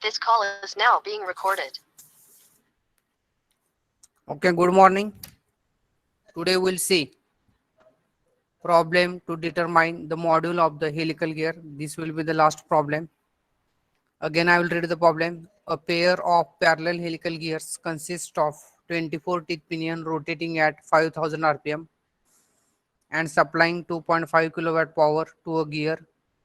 This call is now being recorded. Okay, good morning. Today we'll see problem to determine the module of the helical gear. This will be the last problem. Again, I will read the problem. A pair of parallel helical gears consists of 24 teeth pinion rotating at 5000 rpm and supplying 2.5 kilowatt power to a gear.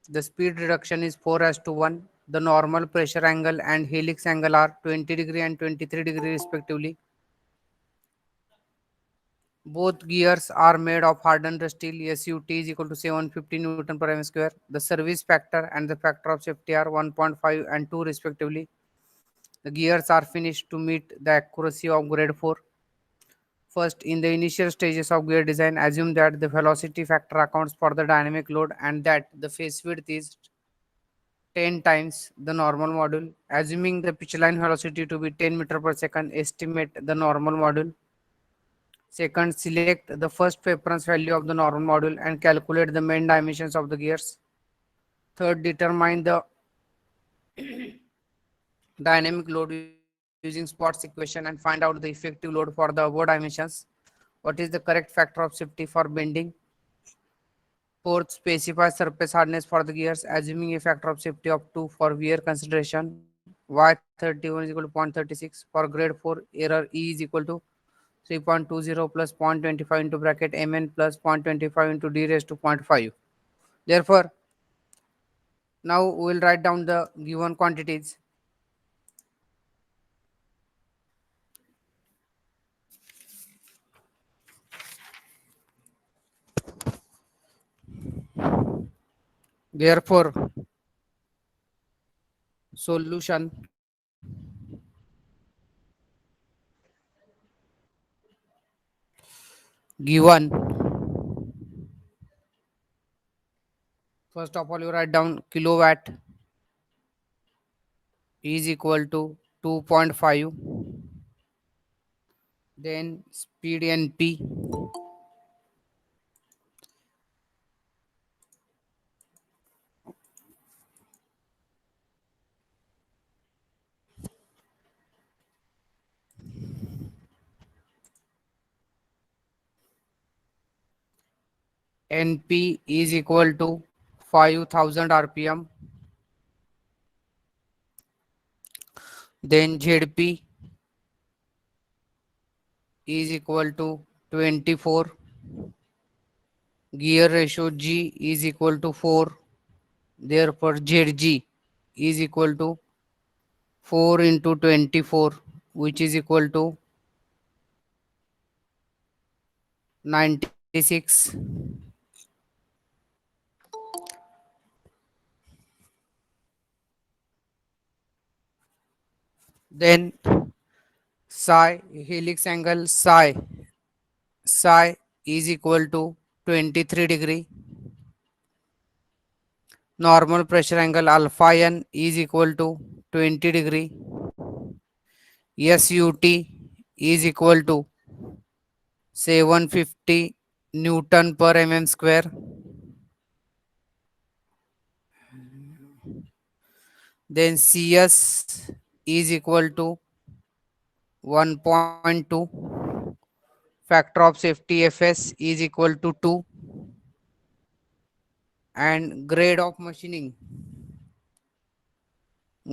The speed reduction is 4:1. The normal pressure angle and helix angle are 20 degree and 23 degree respectively. Both gears are made of hardened steel. SUT is equal to 750 Newton per m square. The service factor and the factor of safety are 1.5 and 2 respectively. The gears are finished to meet the accuracy of grade 4. First, in the initial stages of gear design, assume that the velocity factor accounts for the dynamic load and that the face width is 10 times the normal module. Assuming the pitch line velocity to be 10 meter per second, estimate the normal module. Second, select the first reference value of the normal module and calculate the main dimensions of the gears. Third, determine the dynamic load using Sports equation and find out the effective load for the above dimensions. What is the correct factor of safety for bending? Fourth, specify surface hardness for the gears, assuming a factor of safety of 2 for wear consideration. Y31 is equal to 0.36. For grade 4, error E is equal to 3.20 plus 0.25 into bracket mn plus 0.25 into d raised to 0.5. Therefore, now we will write down the given quantities. Therefore, solution given. First of all, you write down kilowatt is equal to 2.5. Then speed NP NP is equal to 5000 rpm. Then ZP is equal to 24. Gear ratio G is equal to 4. Therefore, ZG is equal to 4 into 24, which is equal to 96. Then psi helix angle psi is equal to 23 degree. Normal pressure angle alpha n is equal to 20 degree. SUT is equal to 750 Newton per mm square. Then CS is equal to 1.2. Factor of safety Fs is equal to 2. And grade of machining.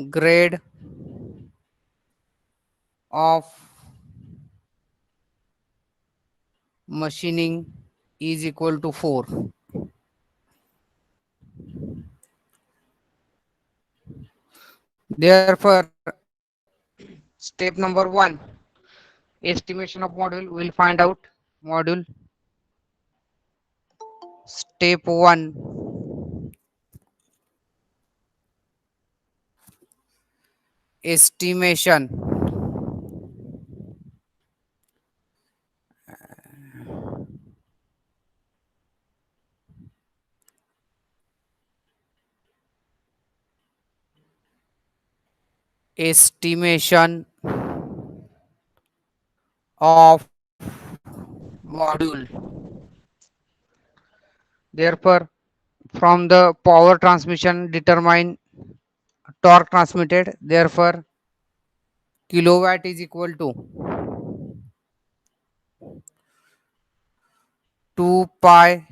Grade of machining is equal to 4. Therefore, step number 1, estimation of module, we will find out module. Step 1, estimation estimation of module. Therefore, from the power transmission, determine torque transmitted. Therefore, kilowatt is equal to 2 pi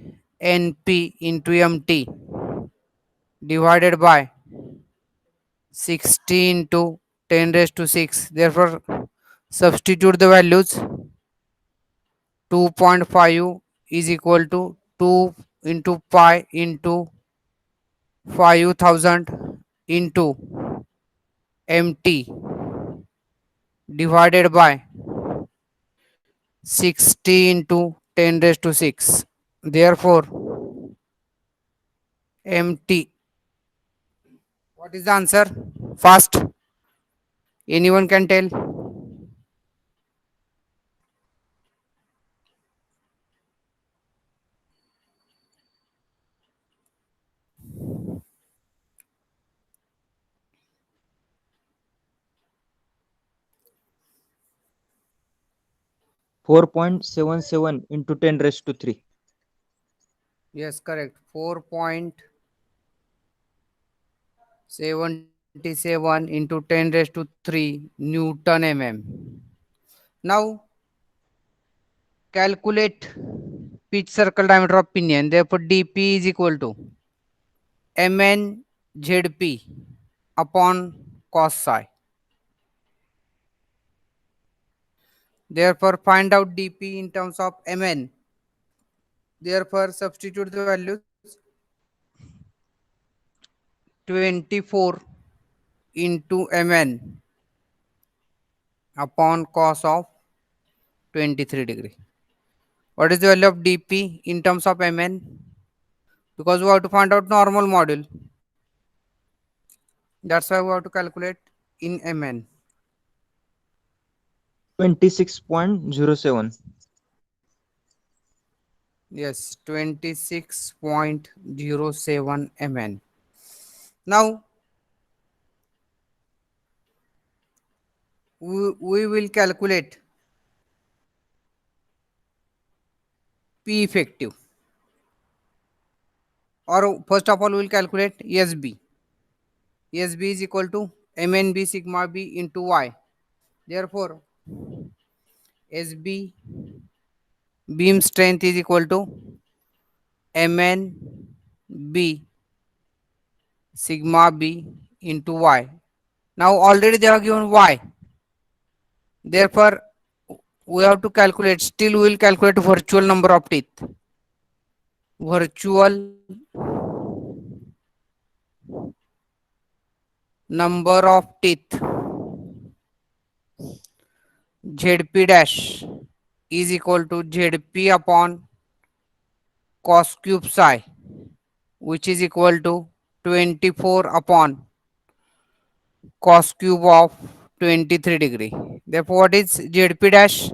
np into mt divided by 60 into 10 raised to 6. Therefore, substitute the values. 2.5 is equal to 2 into pi into 5000 into mt divided by 60 into 10 raised to 6. Therefore, mt. What is the answer? Fast. Anyone can tell? 4.77 into 10 raised to 3. Yes, correct. 4.77 into 10 raised to 3 Newton mm. Now, calculate pitch circle diameter of pinion. Therefore, dp is equal to mn zp upon cos psi. Therefore, find out dp in terms of mn. Therefore, substitute the values. 24 into mn upon cos of 23 degree. What is the value of dp in terms of mn? Because we have to find out normal module. That's why we have to calculate in mn. 26.07. Yes, 26.07 mn. Now we will calculate P effective, or first of all we will calculate SB. SB is equal to MNB sigma B into Y. Therefore, SB beam strength is equal to MNB sigma B into Y. Now already they have given Y. Therefore, we have to calculate, still we will calculate virtual number of teeth. Virtual number of teeth ZP dash is equal to ZP upon cos cube psi, which is equal to 24 upon cos cube of 23 degree. Therefore, what is ZP dash?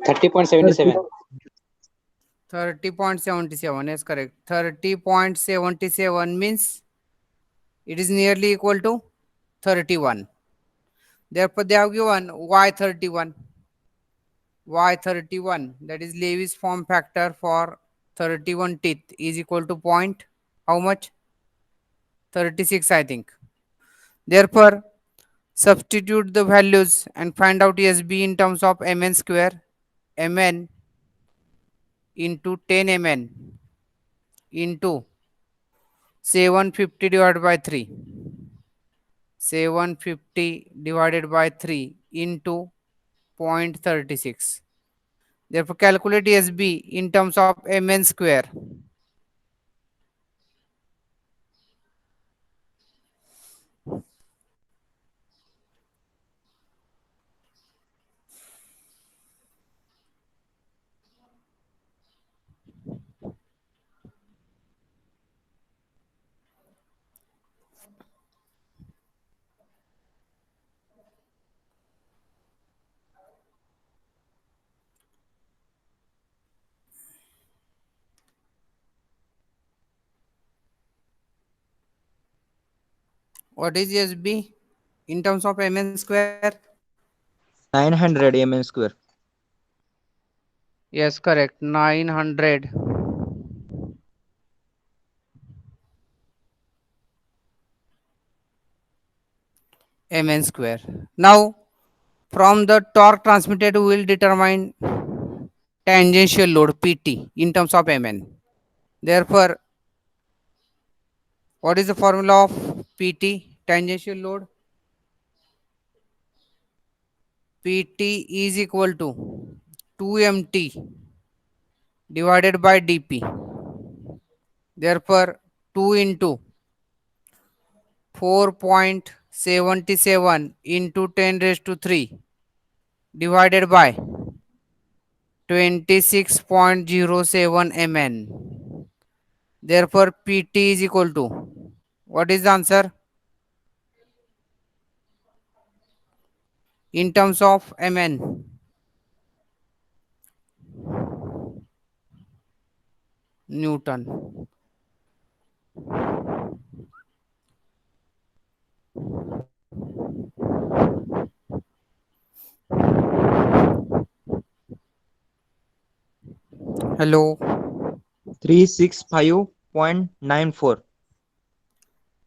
30.77. 30.77 is correct. 30.77 means it is nearly equal to 31. Therefore, they have given Y31. Y31, that is Levy's form factor for 31 teeth, is equal to point how much? 36, I think. Therefore, substitute the values and find out SB in terms of mn square. Mn into 10 mn into 750 divided by 3. 750 divided by 3 into 0.36. Therefore, calculate SB in terms of mn square. What is SB in terms of mn square? 900 mn square. Yes, correct. 900 mn square. Now, from the torque transmitted, we will determine tangential load PT in terms of mn. Therefore, what is the formula of PT tangential load? PT is equal to 2mt divided by dp. Therefore, 2 into 4.77 into 10 raised to 3 divided by 26.07 mn. Therefore, PT is equal to, what is the answer in terms of mn? Newton. Hello. 365.94.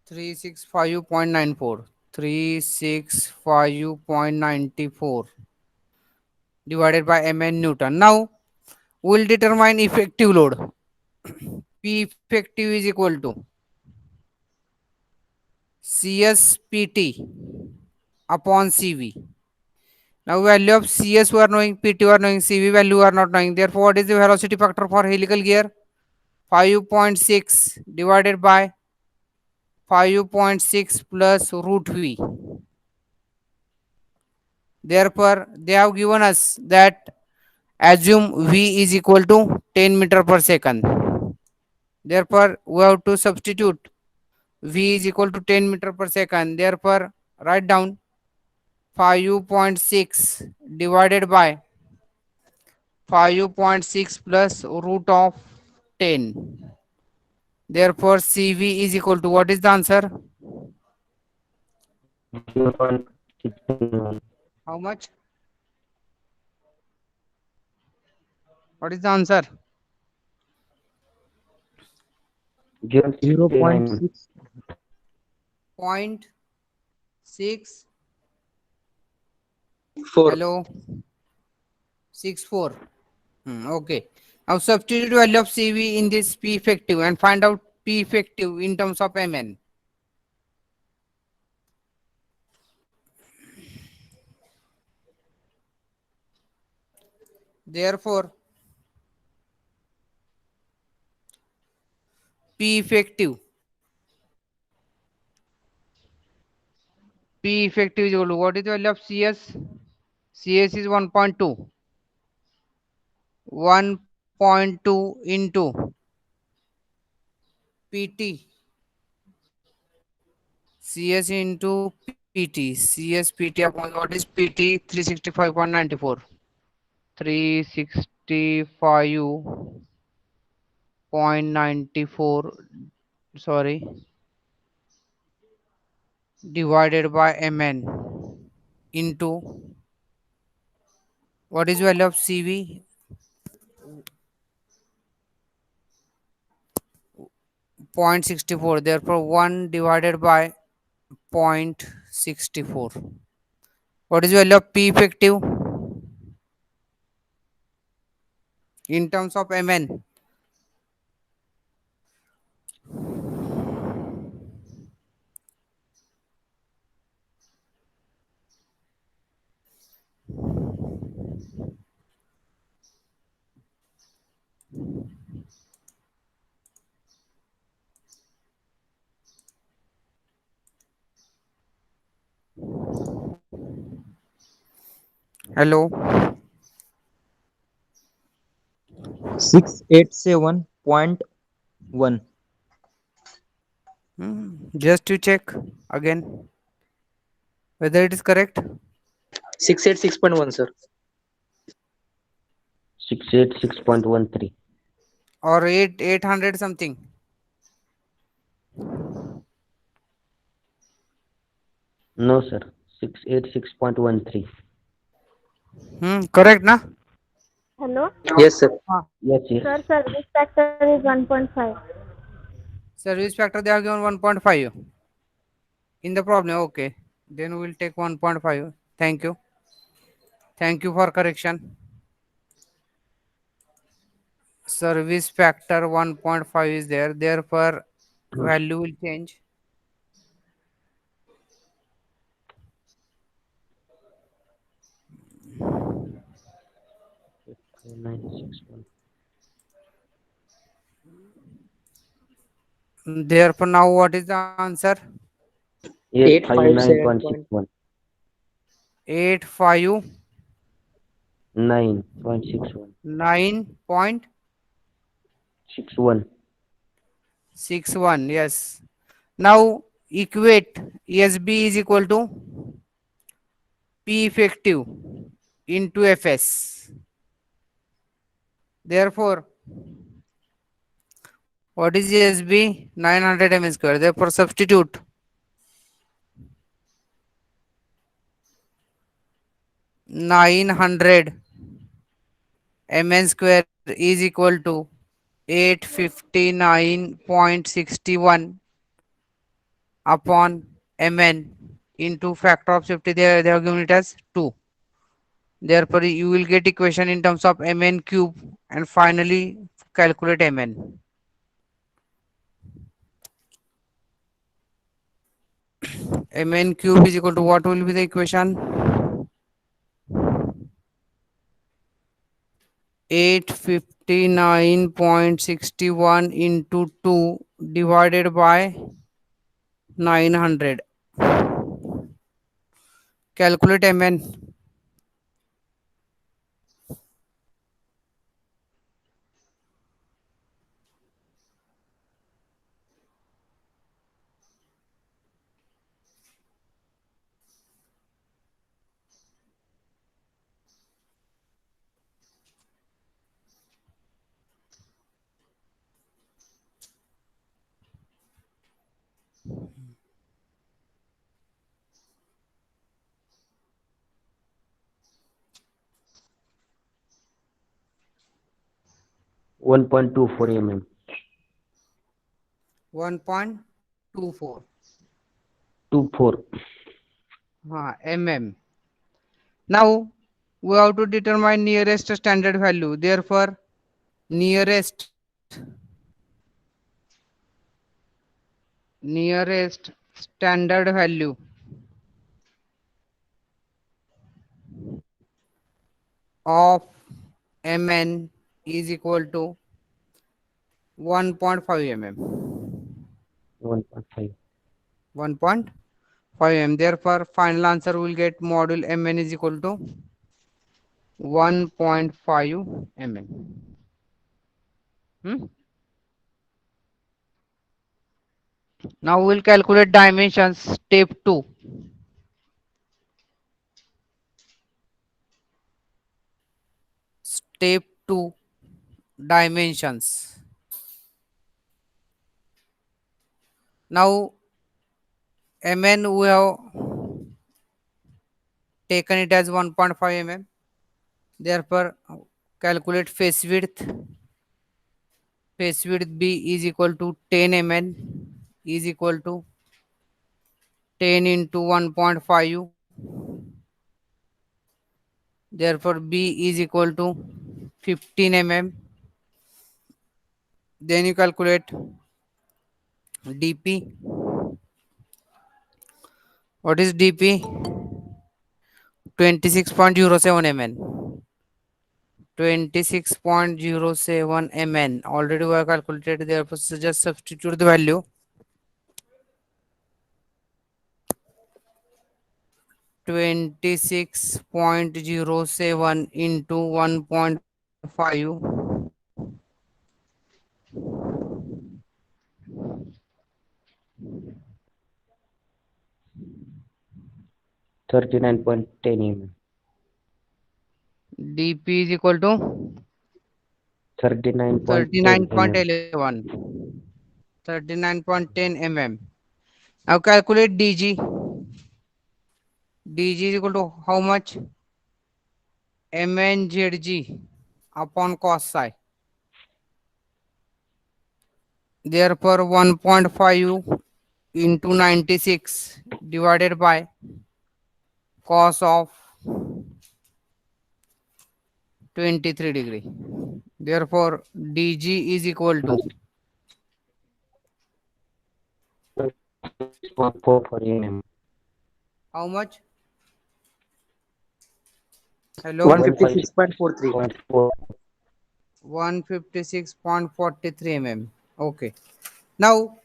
365.94. 365.94 divided by mn Newton. Now, we will determine effective load. P effective is equal to CSPT upon CV. Now value of CS we are knowing, PT we are knowing, CV value we are not knowing. Therefore, what is the velocity factor for helical gear? 5.6 divided by 5.6 plus root V. Therefore, they have given us that assume V is equal to 10 meter per second. Therefore, we have to substitute V is equal to 10 meter per second. Therefore, write down 5.6 divided by 5.6 plus root of 10. Therefore, CV is equal to, what is the answer? 0.671. How much? What is the answer? 0.639. 0.6. Point 6. 4. Hello. 64. Okay. Now substitute value of CV in this P effective and find out P effective in terms of MN. Therefore, P effective. P effective is equal to, what is the value of CS? CS is 1.2. 1.2 into PT. CS into PT. CS PT upon, what is PT? 365.94. 365.94, sorry, divided by mn into, what is value of CV? 0.64. Therefore, 1 divided by 0.64. What is value of P effective in terms of mn? Hello. 687.1. Just to check again whether it is correct. 686.1, sir. 686.13. Or 800 something. No, sir. 686.13. Correct na? Hello. Yes, sir. Yes, yes. Sir, service factor is 1.5. Service factor they have given 1.5 in the problem. Okay, then we will take 1.5. Thank you. Thank you for correction. Service factor 1.5 is there. Therefore, value will change. Nine six one. Therefore, now what is the answer? 857. 859.61. 859.61. 9.61. Yes. Now equate ESB is equal to P effective into Fs. Therefore, what is ESB? 900 mn square. Therefore, substitute 900 mn square is equal to 859.61 upon mn into factor of safety. They have given it as 2. Therefore, you will get equation in terms of mn cube and finally calculate mn. Mn cube is equal to what will be the equation? 859.61 into 2 divided by 900. Calculate mn. 1.24 mm. 1.24 24. mm. Now we have to determine nearest standard value. Therefore, nearest standard value of mn is equal to 1.5 mm. 1.5. 1.5 mm. Therefore, final answer will get module mn is equal to 1.5 mm. Now we'll calculate dimensions. Step 2. Step 2 dimensions. Now mn we have taken it as 1.5 mm. Therefore, calculate face width. Face width B is equal to 10 mn is equal to 10 into 1.5. Therefore, B is equal to 15 mm. Then you calculate dp. What is dp? 26.07 mn. 26.07 mn. Already we have calculated. Therefore, just substitute the value. 26.07 into 1.5. 39.10 mm. dp is equal to 39.10 mm. 39.10 mm. Now calculate dg. dg is equal to how much? mnzg upon cos psi. Therefore, 1.5 into 96 divided by cos of 23 degree. Therefore, dg is equal to 144 mm. how much? Hello, 156.43. 156.43 mm. Okay. Now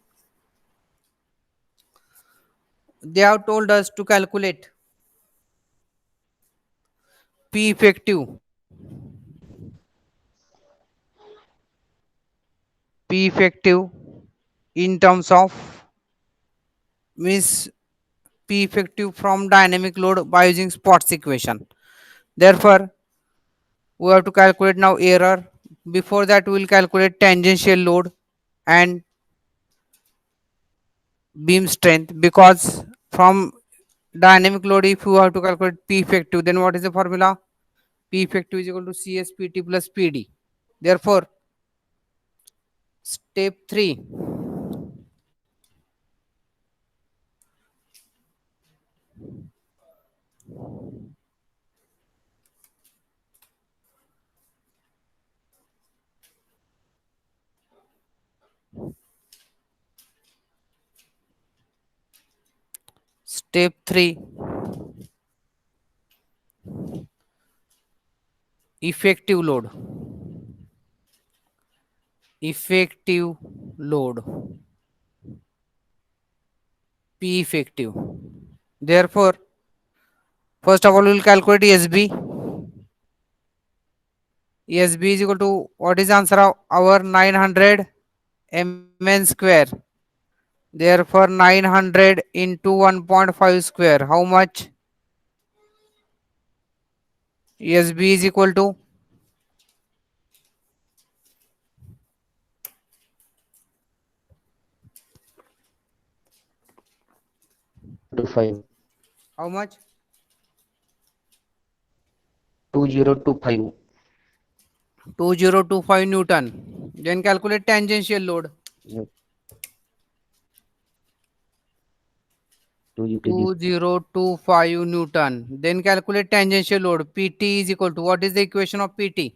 they have told us to calculate P effective. P effective in terms of means P effective from dynamic load by using Potts equation. Therefore, we have to calculate now error. Before that, we will calculate tangential load and beam strength, because from dynamic load, if you have to calculate P effective, then what is the formula? P effective is equal to CSPT plus PD. Therefore, step 3, step 3, effective load. Effective load, P effective. Therefore, first of all, we will calculate SB. SB is equal to, what is the answer of our 900 mn square. Therefore, 900 into 1.5 square. How much? SB is equal to 25. how much? 2025. 2025 Newton. Then calculate tangential load. Yep. 2 2025 Newton. Then calculate tangential load. PT is equal to, what is the equation of PT?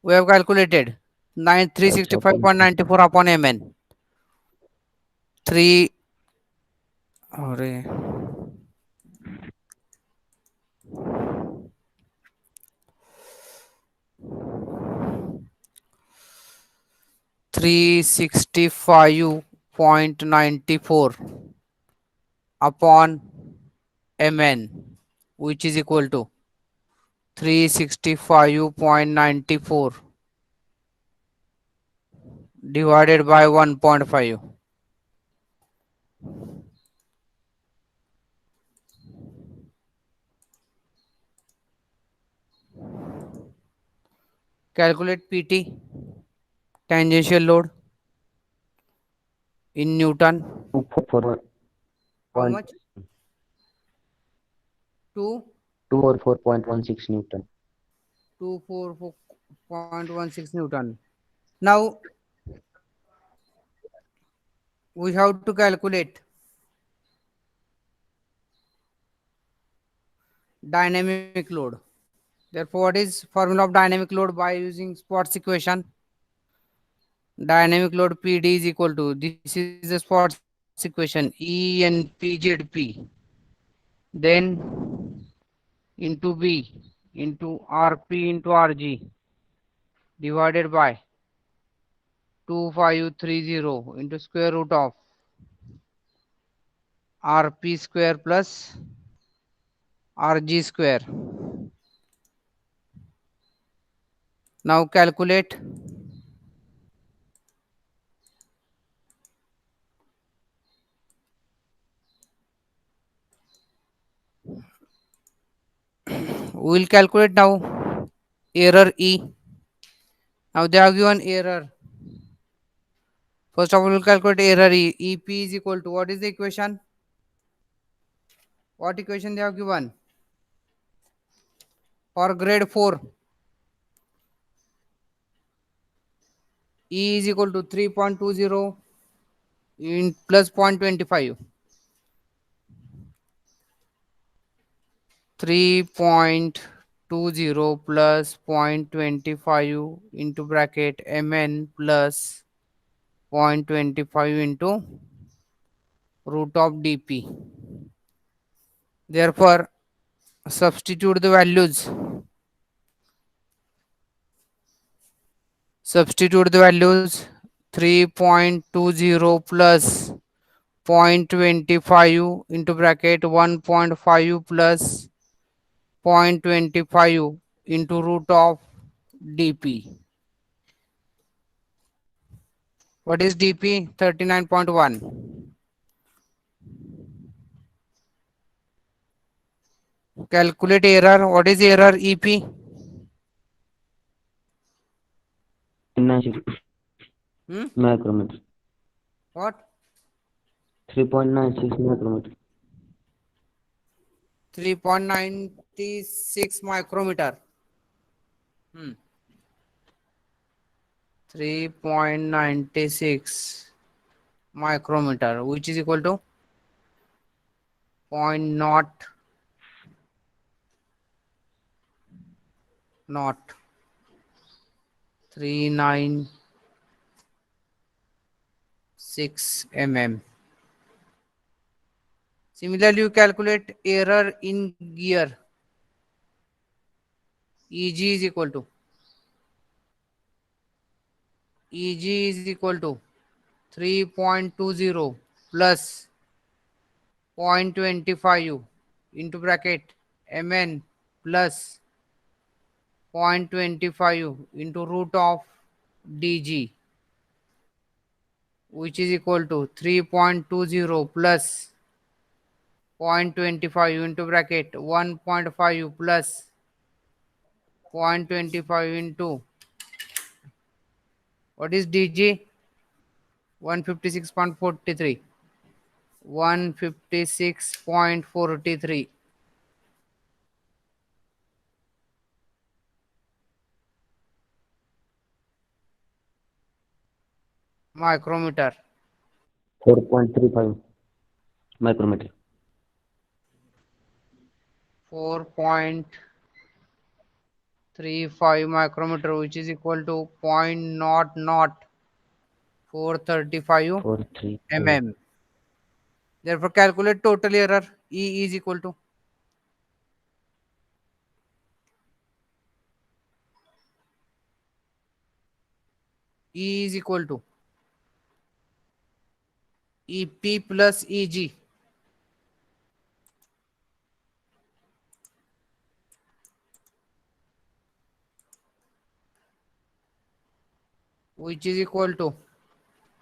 We have calculated 365.94 upon mn. 3 अरे 365.94 upon mn, which is equal to 365.94 divided by 1.5. Calculate PT, tangential load in Newton. 244. How much? 2 244.16 Newton. 244.16 Newton. Now we have to calculate dynamic load. Therefore, what is formula of dynamic load by using Potts equation? Dynamic load PD is equal to, this is the Potts equation, ENPZP, then into B into RP into RG divided by 2530 into square root of RP square plus RG square. Now calculate we will calculate now error E. Now they have given error. First of all, we will calculate error E. EP is equal to, what is the equation? What equation they have given? For grade 4, E is equal to 3.20 in plus 0.25. 3.20 plus 0.25 into bracket mn plus 0.25 into root of dp. Therefore, substitute the values. Substitute the values. 3.20 plus 0.25 into bracket 1.5 plus 0.25 into root of dp. What is dp? 39.1. Calculate error. What is error? ep? 96 Hmm? micrometer. What? 3.96 micrometer. 3.96 micrometer. 3.96 micrometer, which is equal to 0.0396 mm. Similarly, you calculate error in gear. Eg is equal to 3.20 plus 0.25 into bracket mn plus 0.25 into root of dg, which is equal to 3.20 plus 0.25 into bracket 1.5 plus 0.25 into what is dg? 156.43. 156.43 micrometer. 4.35 micrometer. 4.35 micrometer, which is equal to 0.00435 435. mm. Therefore, calculate total error. E is equal to EP plus EG, which is equal to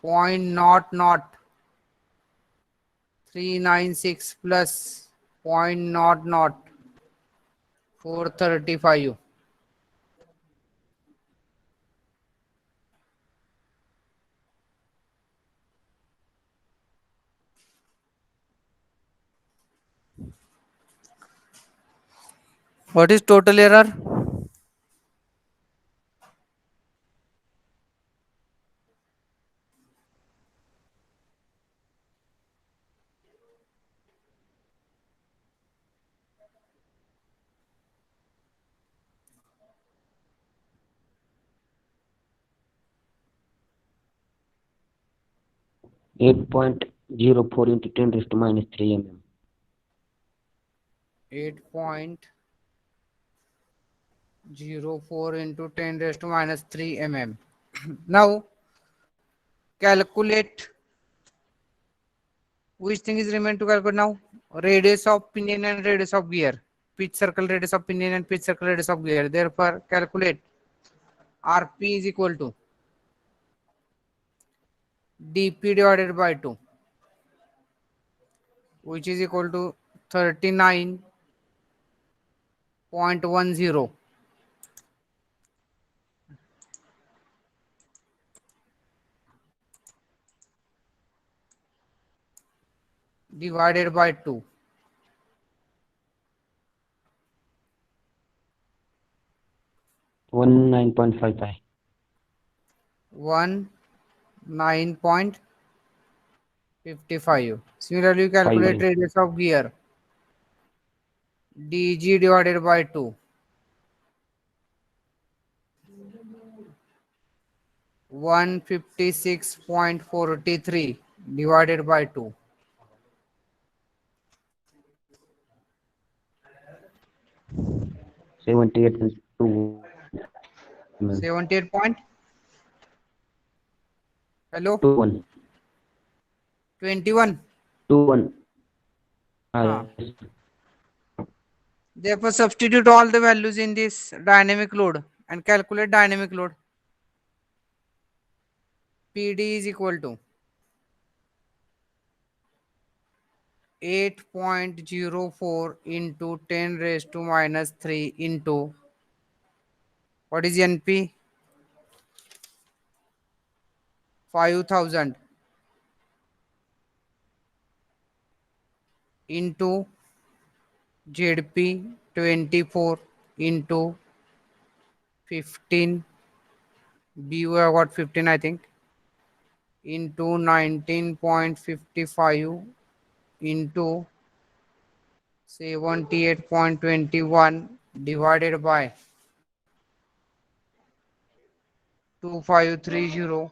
0.00396 plus 0.00435. What is total error? Eight point 0.04 into 10 raised to minus 3 mm. 8.04 into 10 raised to minus 3 mm. Now calculate, which thing is remain to calculate now? Radius of pinion and radius of gear. Pitch circle radius of pinion and pitch circle radius of gear. Therefore, calculate RP is equal to dP divided by 2, which is equal to 39.10 divided by 2. 19.55. 19.55. Similarly, you calculate 5. radius of gear. dg divided by 2. 156.43 divided by 2. 78 and 2. 78 point. Hello? 2 1. 21. 2 1. Ah. Yes. Therefore, substitute all the values in this dynamic load and calculate dynamic load. PD is equal to 8.04 into 10 raised to minus 3 into what is NP? 5000 into ZP 24 into 15. BU I got 15, I think, into 19.55 into 78.21 divided by 2530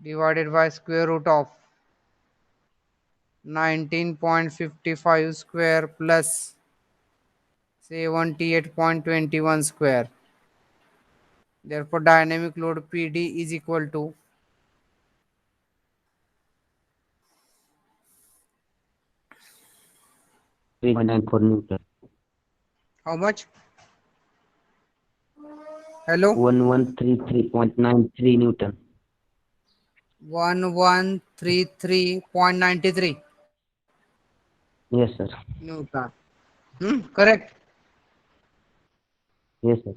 divided by square root of 19.55 square plus 78.21 square. Therefore, dynamic load PD is equal to 3.94 Newton. how much? Hello? 1133.93 Newton. 1133.93 Yes, sir. Newton. Correct. Yes, sir.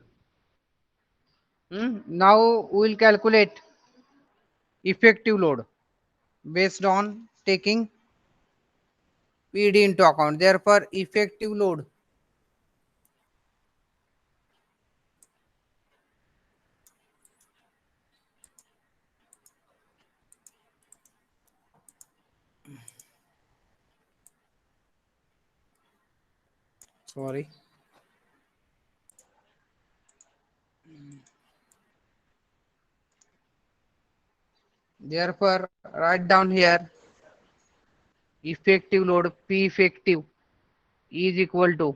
Now we will calculate effective load based on taking PD into account. Therefore, effective load sorry. Therefore, write down here effective load P effective is equal to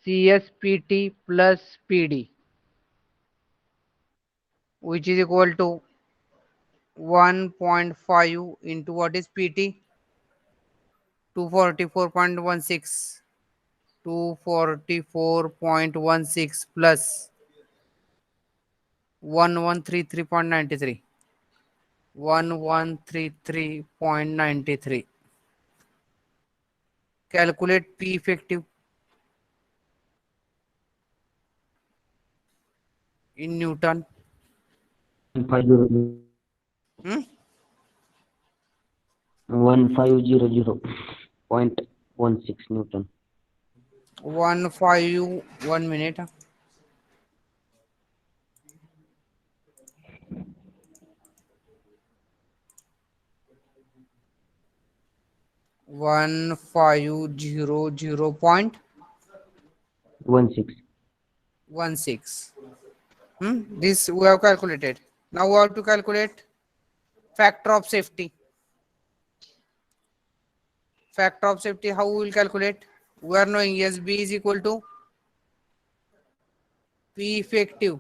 CSPT plus PD, which is equal to 1.5 into what is PT? 244.16. 244.16 plus 1133.93. 1133.93. Calculate P effective in Newton. 1500. Hmm? 1500.16 Newton. 1 minute. 1500.16. 16. This we have calculated. Now we have to calculate factor of safety. Factor of safety, how we will calculate? We are knowing yes, B is equal to P effective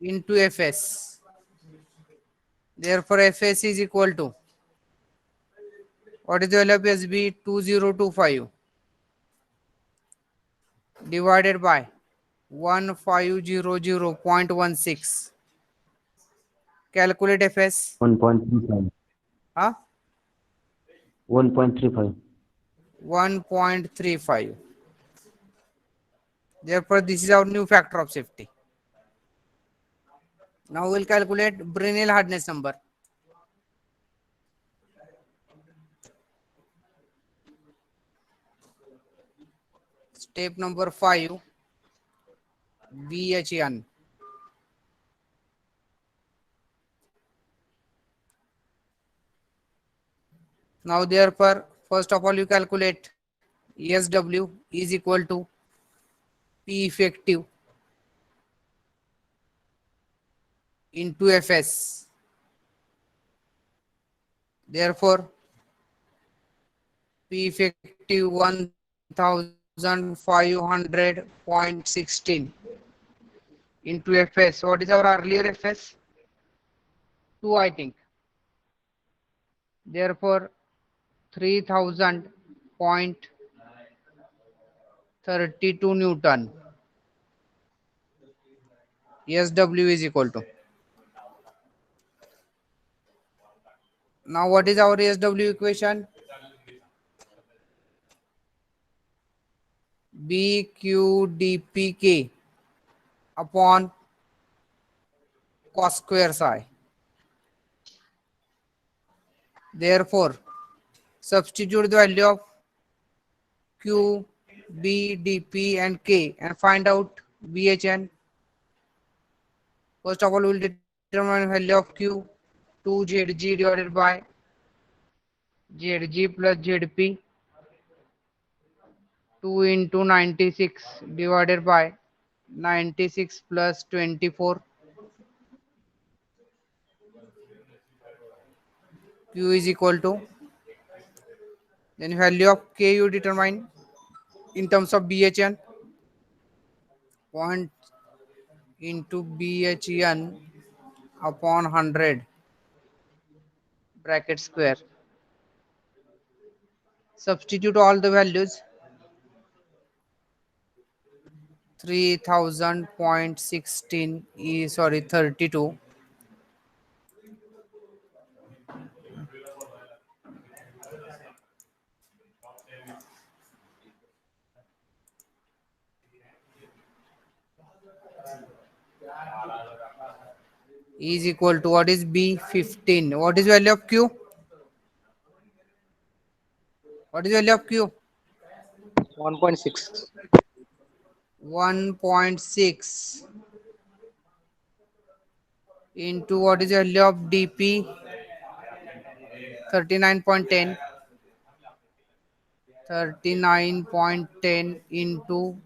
into Fs. Therefore, Fs is equal to what is the value of SB? 2025 divided by 1500.16. Calculate Fs. 1.35. Huh? 1.35. 1.35. Therefore, this is our new factor of safety. Now we'll calculate Brinell hardness number. Step number 5. BHN. Now therefore, first of all you calculate ESW is equal to P effective into Fs. Therefore, P effective 1500.16 into Fs. What is our earlier Fs? 2, I think. Therefore, 3000.32 Newton. SW is equal to. Now what is our SW equation? BQDPK upon cos square psi. Therefore, substitute the value of Q, B, DP and K and find out BHN. First of all, we will determine value of Q, 2ZG divided by ZG plus ZP, 2 into 96 divided by 96 plus 24. Q is equal to, then value of K you determine in terms of BHN, 0 into BHN upon 100 bracket square. Substitute all the values. 3000.16 is 32 is equal to, what is B? 15. What is value of Q? What is value of Q? 1.6. 1.6 into, what is value of DP? 39.10. 39.10 into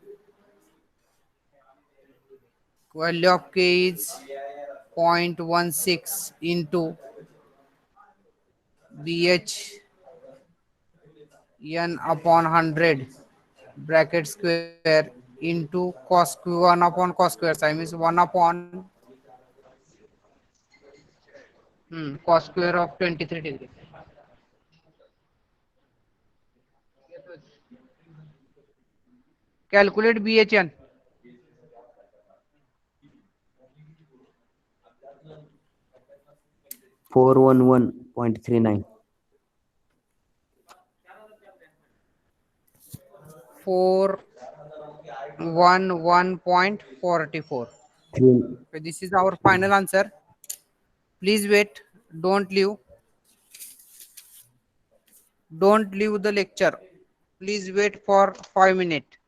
value of K is 0.16 into BHN upon 100 bracket square into cos 1 upon cos square psi, means 1 upon cos square of 23 degree. Calculate BHN. Four 411.39. 411.44. Three. So this is our final answer. Please wait. Don't leave. Don't leave the lecture. Please wait for 5 minutes.